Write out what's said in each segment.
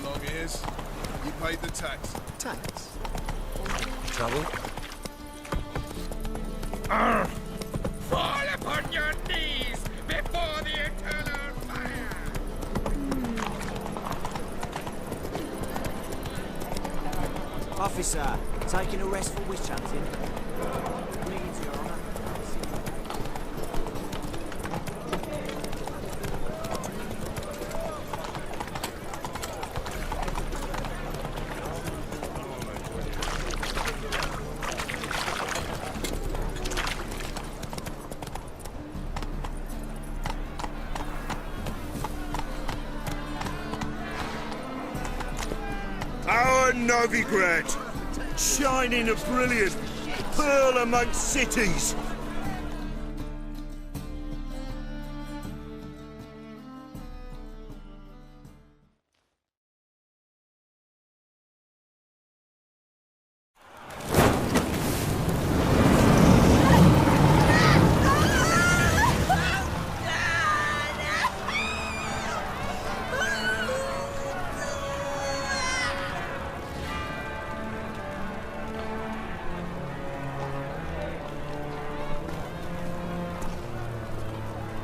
long ears. You paid the tax. Tax? Trouble? Fall upon your knees before the eternal fire! Officer, taking arrest for witch hunting. Greetings, Your Honor. Our Novigrad, shining a brilliant pearl amongst cities.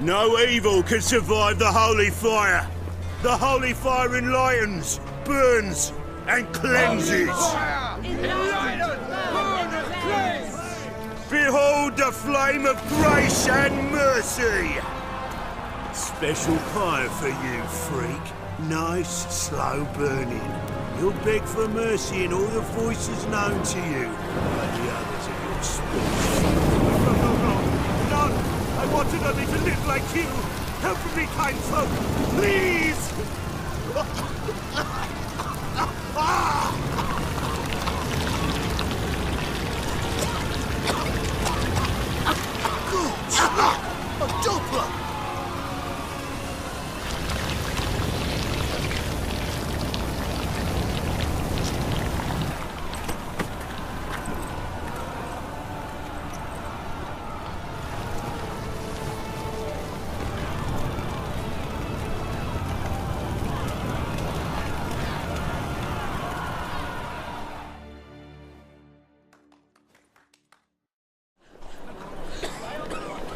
No evil can survive the holy fire. The holy fire enlightens, burns, and cleanses. Behold the flame of grace and mercy. Special fire for you, freak. Nice, slow burning. You'll beg for mercy in all the voices known to you by the others of your species. No! I wanted only to live like you! Help me, kind folk! Please! Good! A doppler!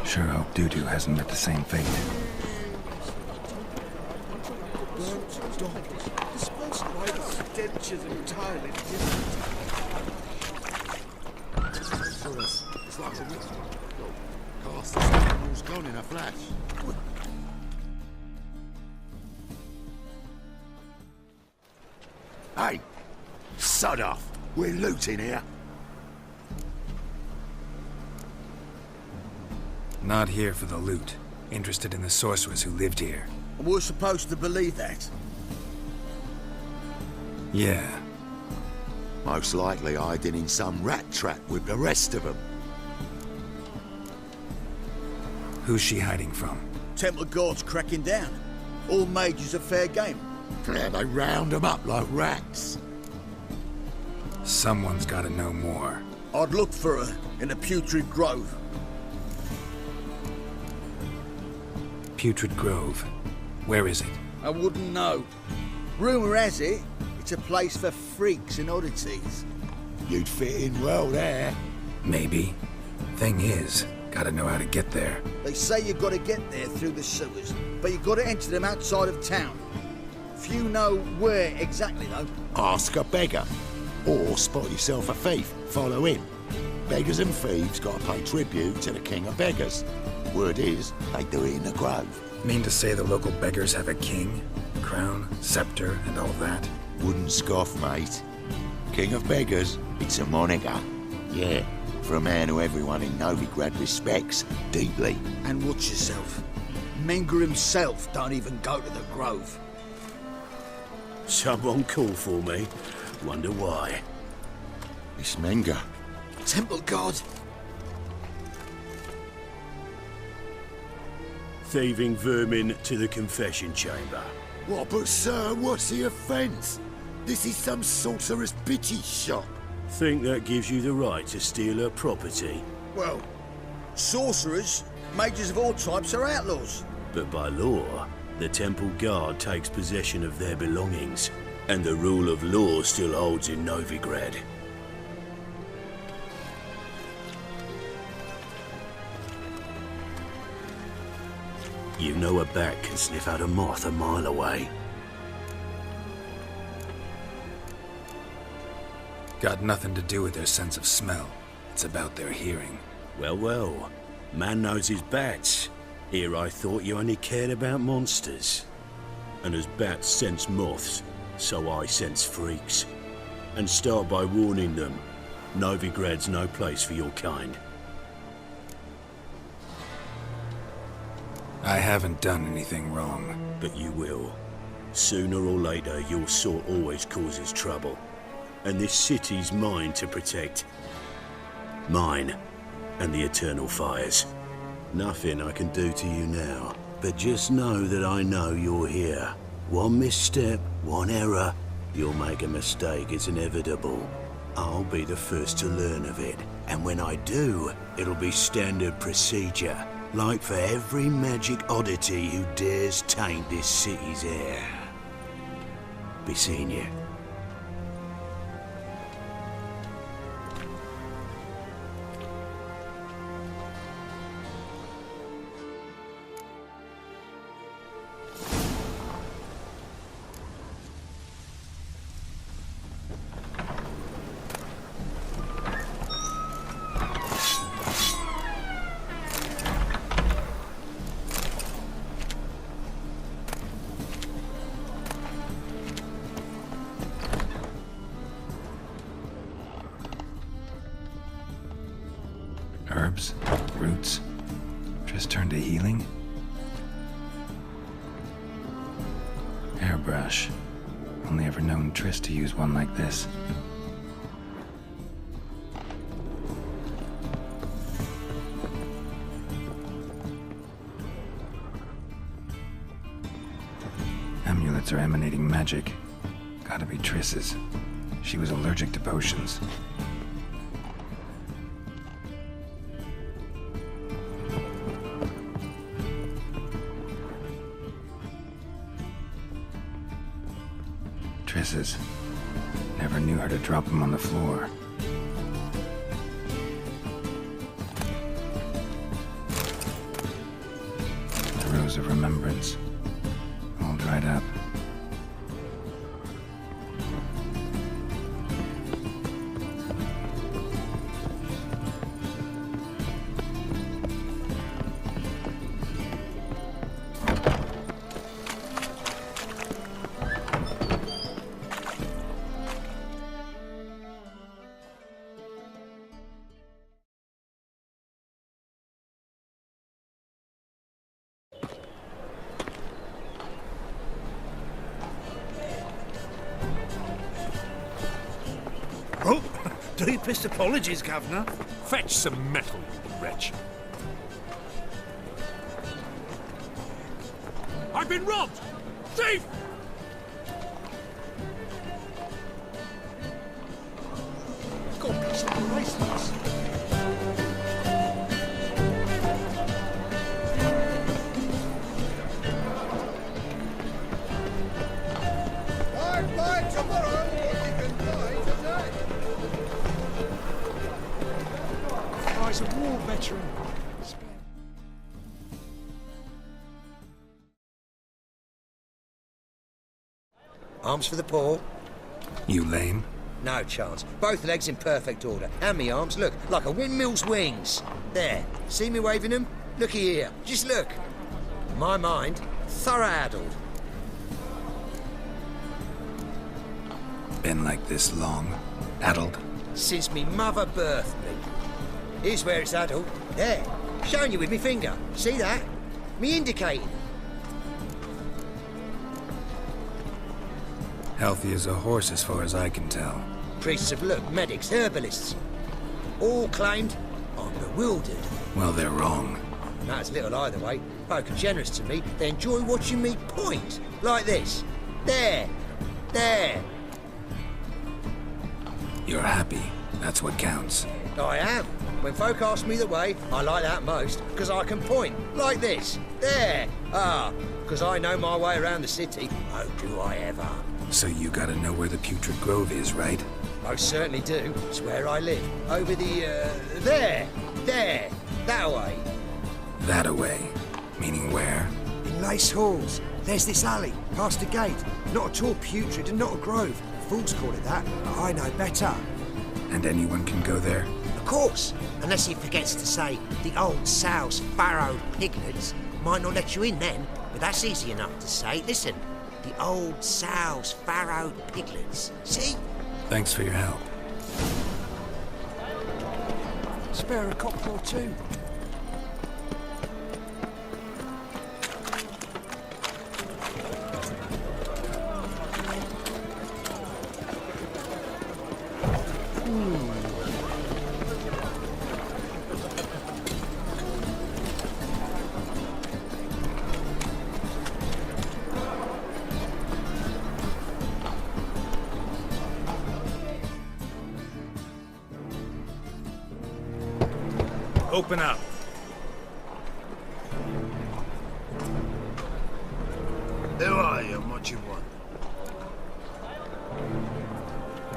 Sure hope Dudu hasn't met the same fate. Burnt doppler. Dispersed by the dentures entirely different. For us, it's like a witch. Cast the animal's gone in a flash. Hey! Sod off! We're looting here. Not here for the loot. Interested in the sorcerers who lived here. And we're supposed to believe that? Yeah. Most likely hiding in some rat trap with the rest of them. Who's she hiding from? Temple Guard's cracking down. All mages are fair game. Yeah, they round them up like rats. Someone's gotta know more. I'd look for her in the Putrid Grove. Putrid Grove. Where is it? I wouldn't know. Rumour has it, it's a place for freaks and oddities. You'd fit in well there. Maybe. Thing is, gotta know how to get there. They say you gotta get there through the sewers, but you gotta enter them outside of town. Few know where exactly, though. Ask a beggar. Or spot yourself a thief. Follow him. Beggars and thieves gotta pay tribute to the king of beggars. Word is, they do it in the grove. Mean to say the local beggars have a king? Crown, scepter, and all that? Wouldn't scoff, mate. King of beggars, it's a moniker. Yeah, for a man who everyone in Novigrad respects deeply. And watch yourself. Menger himself don't even go to the grove. Someone called for me. Wonder why. It's Menger. Temple Guard. Thieving vermin to the confession chamber. What, but sir, what's the offence? This is some sorcerer's bitchy shop. Think that gives you the right to steal her property. Well, sorcerers, mages of all types are outlaws. But by law, the Temple Guard takes possession of their belongings. And the rule of law still holds in Novigrad. You know a bat can sniff out a moth a mile away. Got nothing to do with their sense of smell. It's about their hearing. Well, well. Man knows his bats. Here I thought you only cared about monsters. And as bats sense moths, so I sense freaks. And start by warning them. Novigrad's no place for your kind. I haven't done anything wrong. But you will. Sooner or later, your sort always causes trouble. And this city's mine to protect. Mine. And the Eternal Fires. Nothing I can do to you now. But just know that I know you're here. One misstep, one error, you'll make a mistake, it's inevitable. I'll be the first to learn of it. And when I do, it'll be standard procedure. Like for every magic oddity who dares taint this city's air. Be seeing you. Herbs? Roots? Just turned to healing? Hairbrush. Only ever known Triss to use one like this. Amulets are emanating magic. Gotta be Triss's. She was allergic to potions. Triss's. Never knew how to drop them on the floor. The Rose of Remembrance. All dried up. Oh, deepest apologies, Governor. Fetch some metal, you wretch. I've been robbed! Thief! God, bless the bracelets. Buy tomorrow, or you can buy today. Guy's a war veteran. Arms for the poor? You lame? No chance. Both legs in perfect order. And me arms, look, like a windmill's wings. There. See me waving them? Looky here. Just look. My mind, thorough addled. Been like this long? Addled? Since me mother birthed me. Here's where it's addled. There. Showing you with me finger. See that? Me indicating. Healthy as a horse as far as I can tell. Priests of look, medics, herbalists. All claimed I'm bewildered. Well, they're wrong. Matters little either way. Folk are generous to me. They enjoy watching me point. Like this. There. There. You're happy. That's what counts. I am. When folk ask me the way, I like that most, because I can point. Like this. There. Ah, because I know my way around the city. Oh, do I ever. So you gotta know where the Putrid Grove is, right? Most certainly do. It's where I live. Over the, there! There! That way. That-a-way. Meaning where? In Lace Halls. There's this alley, past the gate. Not at all putrid and not a grove. Fools call it that, but I know better. And anyone can go there? Of course, unless he forgets to say the old sow's farrowed piglets. Might not let you in then, but that's easy enough to say. Listen, the old sow's farrowed piglets. See? Thanks for your help. Spare a copper or two. Open up. Who are you and what you want?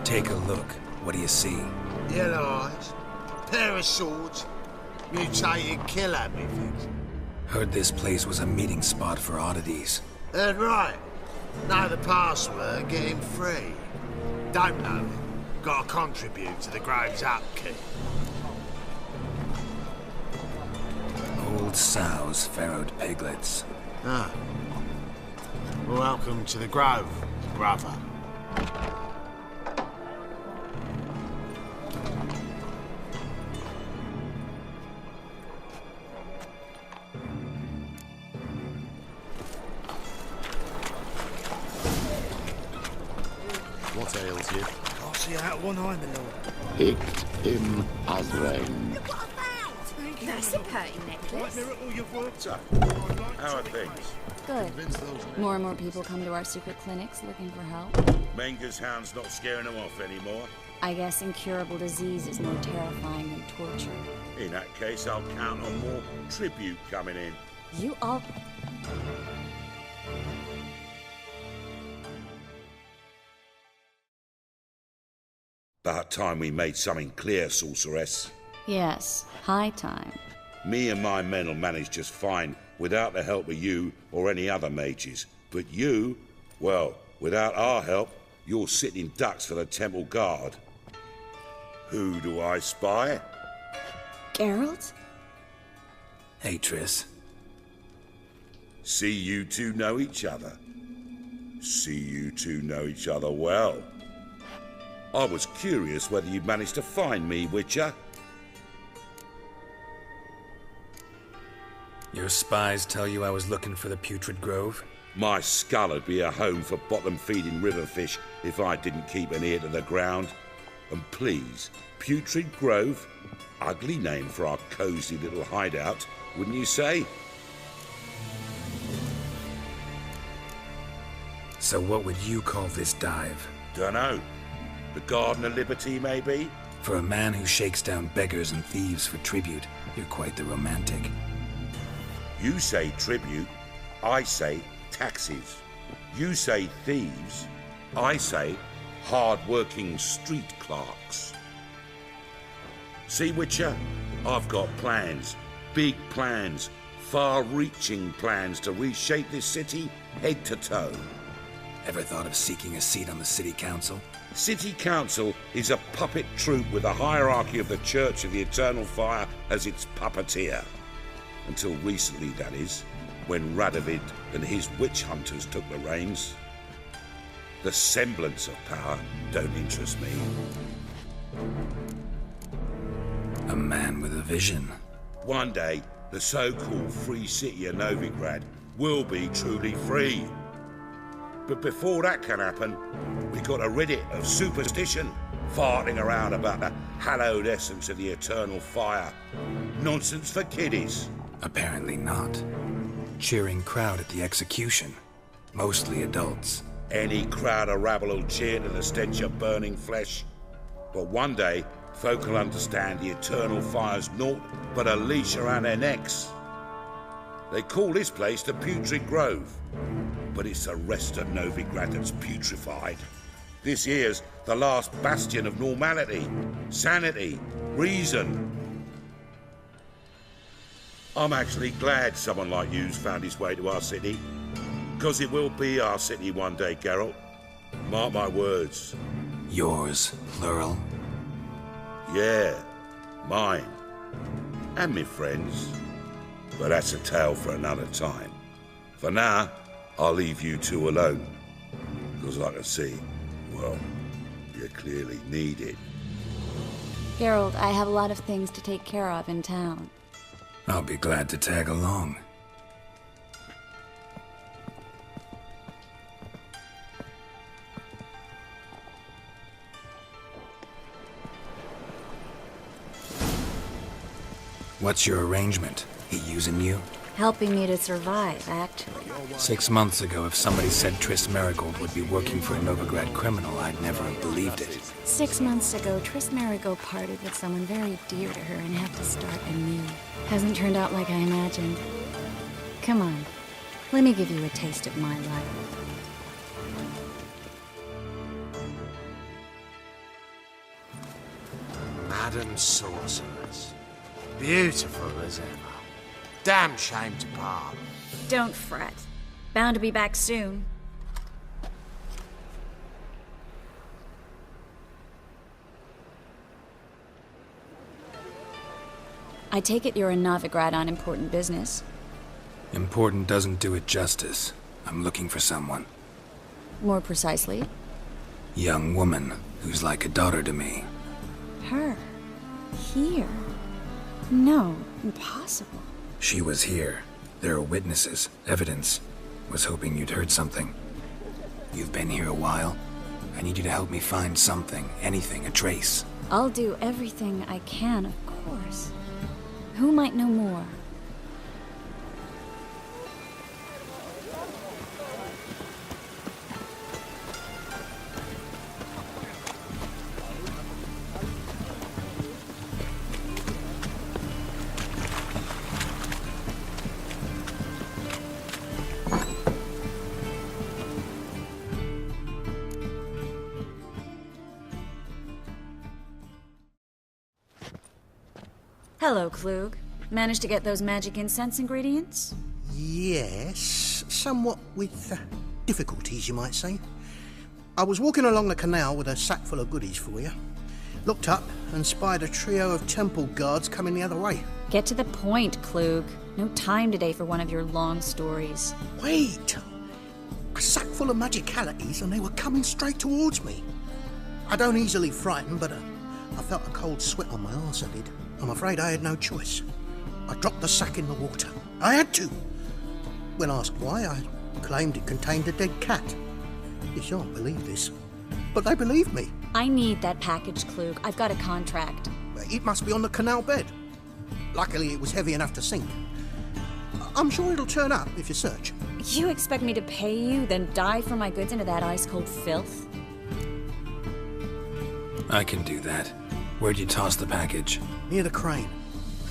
Take a look. What do you see? Yellow eyes, pair of swords, mutated killer methods. Heard this place was a meeting spot for oddities. Heard right. Know the password, get him free. Don't know him. Gotta contribute to the Grove's upkeep. Old sows, farrowed piglets. Ah. Welcome to the Grove, brother. What ails you? Can't see out one eye, my lord. Picked him as rain. Look what I found! That's a pretty necklace. Miracle you've worked up. How are things? Good. More and more people come to our secret clinics looking for help. Menger's hound's not scaring them off anymore. I guess incurable disease is more terrifying than torture. In that case, I'll count on more tribute coming in. You all... About time we made something clear, sorceress. Yes, high time. Me and my men will manage just fine without the help of you or any other mages. But you, well, without our help, you're sitting ducks for the Temple Guard. Who do I spy? Geralt? Hey, Triss. See you two know each other. See you two know each other well. I was curious whether you'd managed to find me, Witcher. Your spies tell you I was looking for the Putrid Grove? My skull would be a home for bottom-feeding riverfish if I didn't keep an ear to the ground. And please, Putrid Grove? Ugly name for our cosy little hideout, wouldn't you say? So what would you call this dive? Dunno. The Garden of Liberty, maybe? For a man who shakes down beggars and thieves for tribute, you're quite the romantic. You say tribute, I say taxes. You say thieves, I say hard-working street clerks. See, Witcher, I've got plans, big plans, far-reaching plans to reshape this city head to toe. Ever thought of seeking a seat on the city council? City Council is a puppet troupe with a hierarchy of the Church of the Eternal Fire as its puppeteer. Until recently, that is, when Radovid and his witch hunters took the reins. The semblance of power don't interest me. A man with a vision. One day, the so-called free city of Novigrad will be truly free. But before that can happen, we got to rid it of superstition, farting around about the hallowed essence of the eternal fire. Nonsense for kiddies. Apparently not. Cheering crowd at the execution. Mostly adults. Any crowd of rabble will cheer to the stench of burning flesh. But one day, folk will understand the eternal fire's naught but a leash around their necks. They call this place the Putrid Grove. but it's the rest of Novigrad that's putrefied. This here's the last bastion of normality, sanity, reason. I'm actually glad someone like you's found his way to our city, because it will be our city one day, Geralt. Mark my words. Yours, plural? Yeah, mine. And me friends. But that's a tale for another time. For now, I'll leave you two alone. Because I can see, well, you clearly need it. Geralt, I have a lot of things to take care of in town. I'll be glad to tag along. What's your arrangement? He using you? Helping me to survive, actually. 6 months ago, if somebody said Triss Merigold would be working for a Novigrad criminal, I'd never have believed it. 6 months ago, Triss Merigold parted with someone very dear to her and had to start anew. Hasn't turned out like I imagined. Come on, let me give you a taste of my life. Madam Sorceress. Beautiful as ever. Damn shame to part. Don't fret. Bound to be back soon. I take it you're in Novigrad on important business. Important doesn't do it justice. I'm looking for someone. More precisely? Young woman who's like a daughter to me. Her? Here? No, impossible. She was here. There are witnesses, evidence. Was hoping you'd heard something. You've been here a while. I need you to help me find something, anything, a trace. I'll do everything I can, of course. Who might know more? Hello, Klug. Managed to get those magic incense ingredients? Yes, somewhat with difficulties, you might say. I was walking along the canal with a sack full of goodies for you. Looked up and spied a trio of temple guards coming the other way. Get to the point, Klug. No time today for one of your long stories. Wait! A sack full of magicalities and they were coming straight towards me. I don't easily frighten, but I felt a cold sweat on my arse, I did. I'm afraid I had no choice. I dropped the sack in the water. I had to. When asked why, I claimed it contained a dead cat. You shan't believe this, but they believed me. I need that package, Klug. I've got a contract. It must be on the canal bed. Luckily, it was heavy enough to sink. I'm sure it'll turn up if you search. You expect me to pay you, then dive for my goods into that ice-cold filth? I can do that. Where'd you toss the package? Near the crane.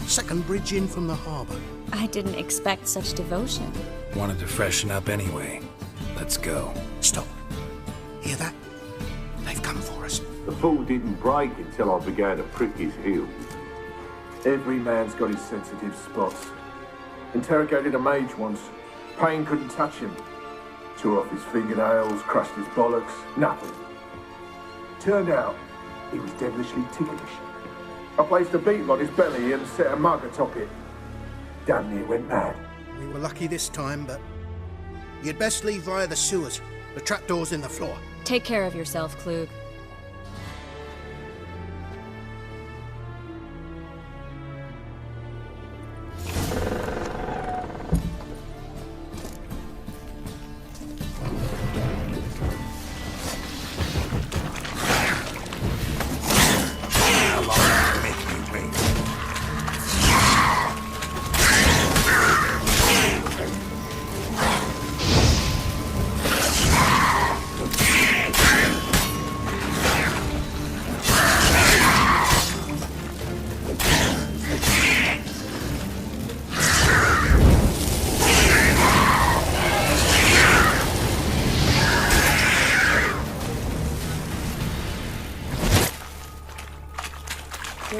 Second bridge in from the harbour. I didn't expect such devotion. Wanted to freshen up anyway. Let's go. Stop. Hear that? They've come for us. The fall didn't break until I began to prick his heels. Every man's got his sensitive spots. Interrogated a mage once. Pain couldn't touch him. Tore off his fingernails, crushed his bollocks, nothing. Turned out, he was devilishly ticklish. I placed a beetle on his belly and set a mug atop it. Damn near went mad. We were lucky this time, but you'd best leave via the sewers. The trapdoor's in the floor. Take care of yourself, Klug.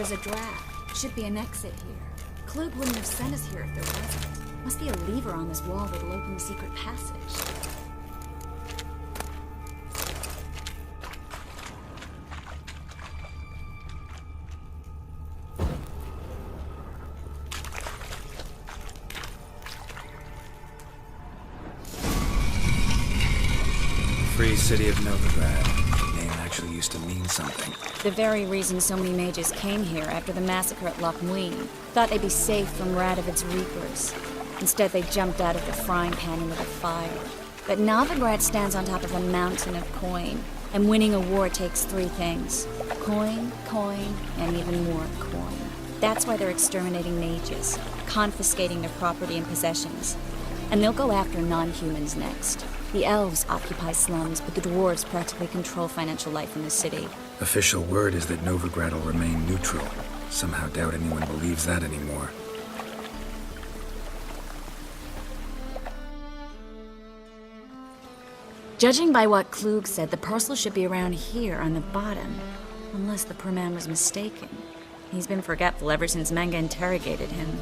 there's a draft. Should be an exit here. Klug wouldn't have sent us here if there wasn't. Must be a lever on this wall that'll open the secret passage. Free City of Novigrad. The name actually used to mean something. The very reason so many mages came here after the massacre at Loch Muin. Thought they'd be safe from Radovid's reapers. Instead, they jumped out of the frying pan into the fire. But Novigrad stands on top of a mountain of coin, and winning a war takes three things. Coin, coin, and even more coin. That's why they're exterminating mages, confiscating their property and possessions. And they'll go after non-humans next. The elves occupy slums, but the dwarves practically control financial life in the city. Official word is that Novigrad will remain neutral. Somehow doubt anyone believes that anymore. Judging by what Klug said, the parcel should be around here on the bottom. Unless the poor man was mistaken. He's been forgetful ever since Manga interrogated him.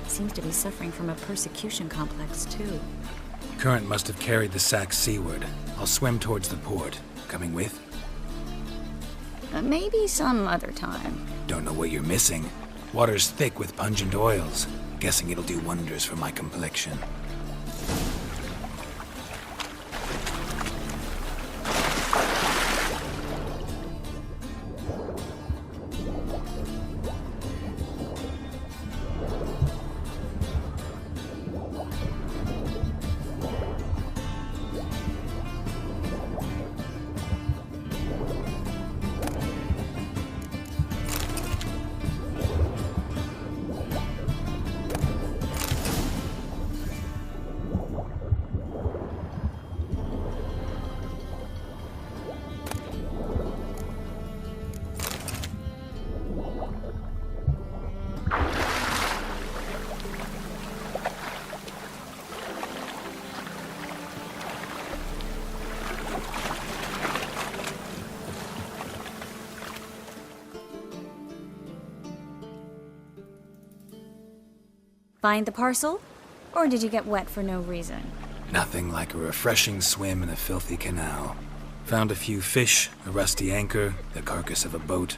Seems to be suffering from a persecution complex, too. Current must have carried the sack seaward. I'll swim towards the port. Coming with? Maybe some other time. Don't know what you're missing. Water's thick with pungent oils. Guessing it'll do wonders for my complexion. Find the parcel? Or did you get wet for no reason? Nothing like a refreshing swim in a filthy canal. Found a few fish, a rusty anchor, the carcass of a boat.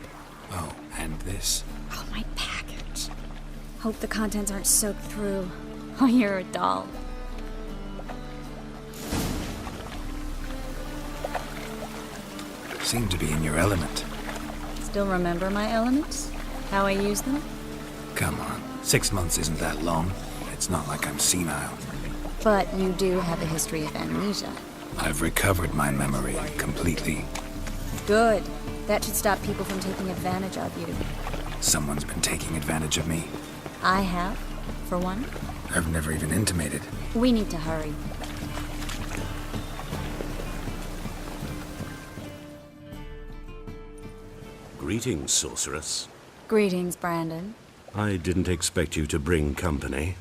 Oh, and this. Oh, my package. Hope the contents aren't soaked through. Oh, you're a doll. Seem to be in your element. Still remember my elements? How I use them? Come on. 6 months isn't that long. It's not like I'm senile. But you do have a history of amnesia. I've recovered my memory completely. Good. That should stop people from taking advantage of you. Someone's been taking advantage of me. I have, for one. I've never even intimated. We need to hurry. Greetings, sorceress. Greetings, Brandon. I didn't expect you to bring company.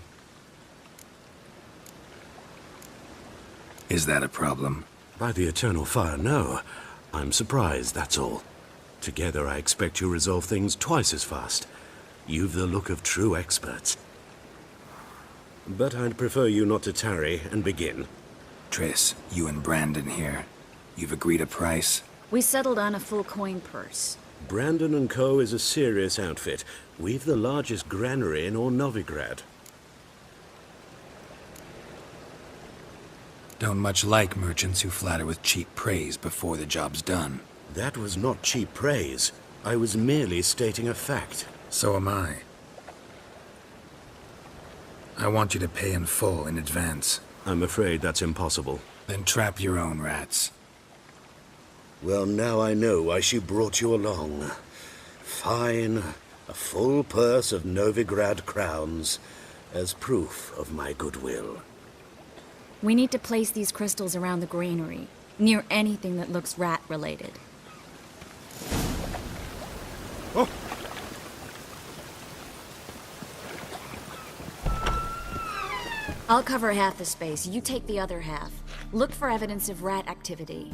Is that a problem? By the Eternal Fire, no. I'm surprised, that's all. Together, I expect you resolve things twice as fast. You've the look of true experts. But I'd prefer you not to tarry and begin. Triss, you and Brandon here. You've agreed a price? We settled on a full coin purse. Brandon & Co. is a serious outfit. We've the largest granary in all Novigrad. Don't much like merchants who flatter with cheap praise before the job's done. That was not cheap praise. I was merely stating a fact. So am I. I want you to pay in full in advance. I'm afraid that's impossible. Then trap your own rats. Well, now I know why she brought you along. Fine. A full purse of Novigrad crowns as proof of my goodwill. We need to place these crystals around the granary, near anything that looks rat-related. Oh. I'll cover half the space, you take the other half. Look for evidence of rat activity.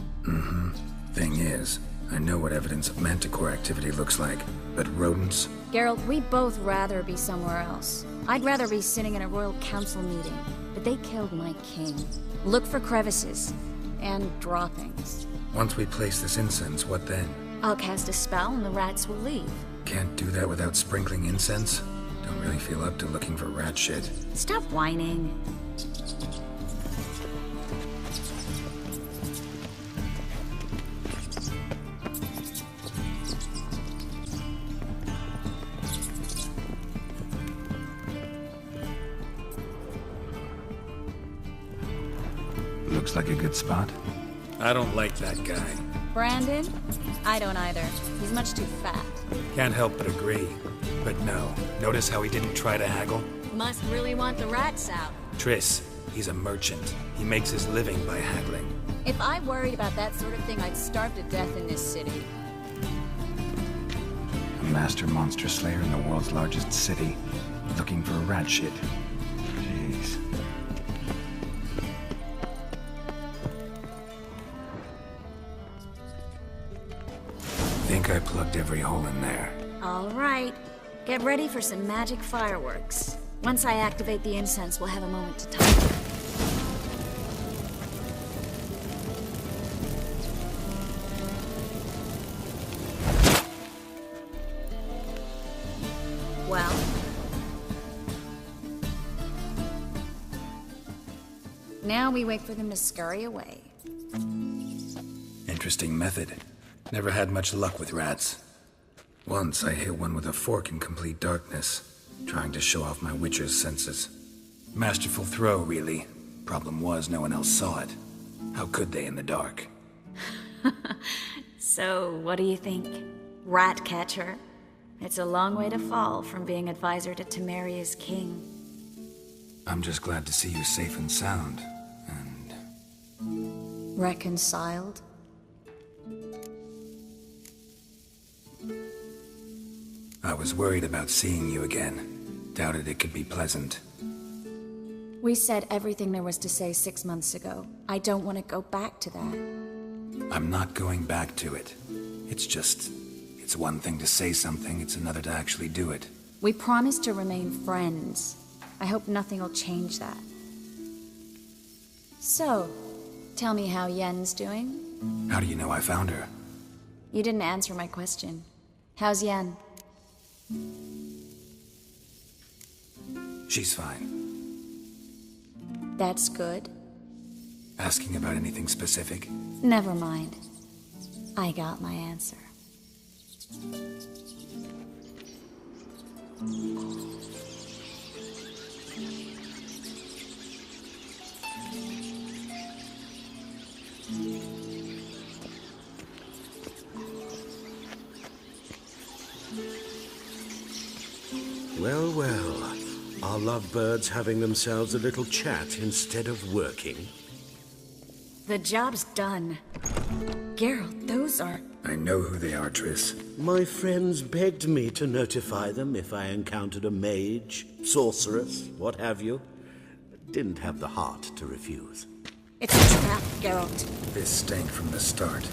Thing is, I know what evidence of manticore activity looks like, but rodents? Geralt, we'd both rather be somewhere else. I'd rather be sitting in a royal council meeting, but they killed my king. Look for crevices and droppings. Once we place this incense, what then? I'll cast a spell and the rats will leave. Can't do that without sprinkling incense? Don't really feel up to looking for rat shit. Stop whining. Looks like a good spot. I don't like that guy. Brandon? I don't either. He's much too fat. Can't help but agree. But no. Notice how he didn't try to haggle? Must really want the rats out. Triss, he's a merchant. He makes his living by haggling. If I worried about that sort of thing, I'd starve to death in this city. A master monster slayer in the world's largest city. Looking for a rat shit. Jeez. Think I plugged every hole in there. All right. Get ready for some magic fireworks. Once I activate the incense, we'll have a moment to talk. Well? Now we wait for them to scurry away. Interesting method. Never had much luck with rats. Once I hit one with a fork in complete darkness, trying to show off my witcher's senses. Masterful throw, really. Problem was, no one else saw it. How could they in the dark? So, what do you think? Rat catcher? It's a long way to fall from being advisor to Temeria's king. I'm just glad to see you safe and sound, and... Reconciled? I was worried about seeing you again. Doubted it could be pleasant. We said everything there was to say 6 months ago. I don't want to go back to that. I'm not going back to it. It's one thing to say something, it's another to actually do it. We promised to remain friends. I hope nothing will change that. So, tell me how Yen's doing? How do you know I found her? You didn't answer my question. How's Yen? She's fine. That's good. Asking about anything specific? Never mind. I got my answer. Well, well. Are lovebirds having themselves a little chat instead of working? The job's done. Geralt, those are... I know who they are, Triss. My friends begged me to notify them if I encountered a mage, sorceress, what have you. Didn't have the heart to refuse. It's a trap, Geralt. This stank from the start.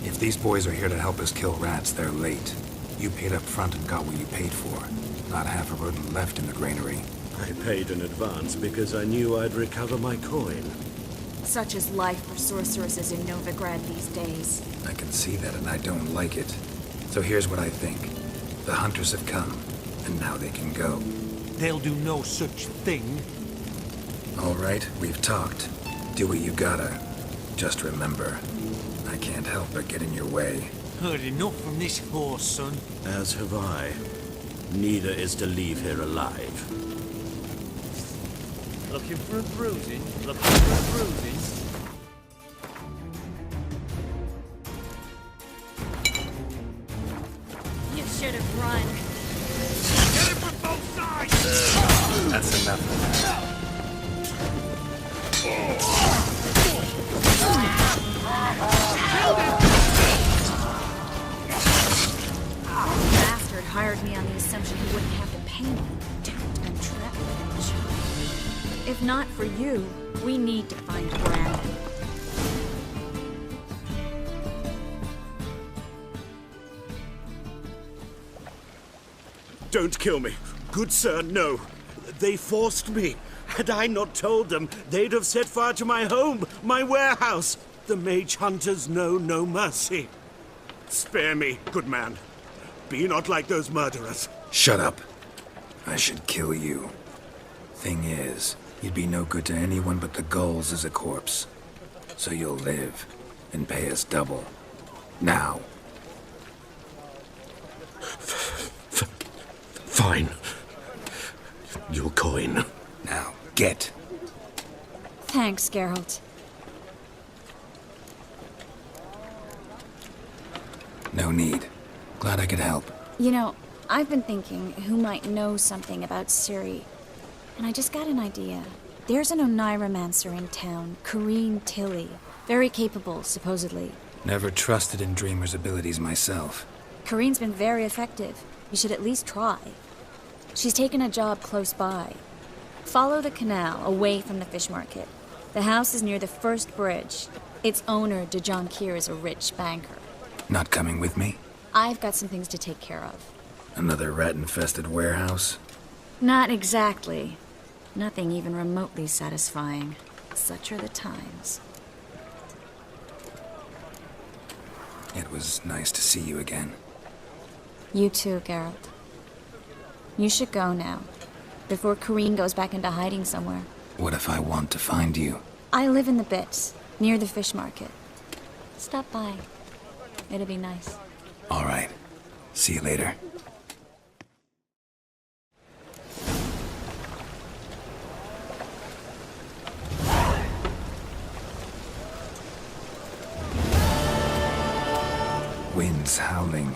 If these boys are here to help us kill rats, they're late. You paid up front and got what you paid for. Not half a rodent left in the granary. I paid in advance because I knew I'd recover my coin. Such is life for sorceresses in Novigrad these days. I can see that, and I don't like it. So here's what I think. The hunters have come, and now they can go. They'll do no such thing. All right, we've talked. Do what you gotta. Just remember, I can't help but get in your way. Heard enough from this horse, son. As have I. Neither is to leave here alive. Looking for a bruising? Looking for a bruising? You should have run. Get it from both sides! That's enough. Bastard hired me on the assumption he wouldn't have to pay me. Duped and trapped. If not for you, we need to find Brandon. Don't kill me. Good sir, no. They forced me. Had I not told them, they'd have set fire to my home, my warehouse. The mage hunters know no mercy. Spare me, good man. Be not like those murderers. Shut up. I should kill you. Thing is, you'd be no good to anyone but the gulls as a corpse. So you'll live and pay us double. Now. Fine. Your coin. Now, get. Thanks, Geralt. No need. Glad I could help. You know, I've been thinking who might know something about Ciri. And I just got an idea. There's an Oneiromancer in town, Corrine Tilly. Very capable, supposedly. Never trusted in Dreamer's abilities myself. Corrine's been very effective. You should at least try. She's taken a job close by. Follow the canal away from the fish market. The house is near the first bridge. Its owner, Dejon Kier, is a rich banker. Not coming with me? I've got some things to take care of. Another rat-infested warehouse? Not exactly. Nothing even remotely satisfying. Such are the times. It was nice to see you again. You too, Geralt. You should go now, before Corrine goes back into hiding somewhere. What if I want to find you? I live in the Bits, near the fish market. Stop by. It'll be nice. All right. See you later. Winds howling.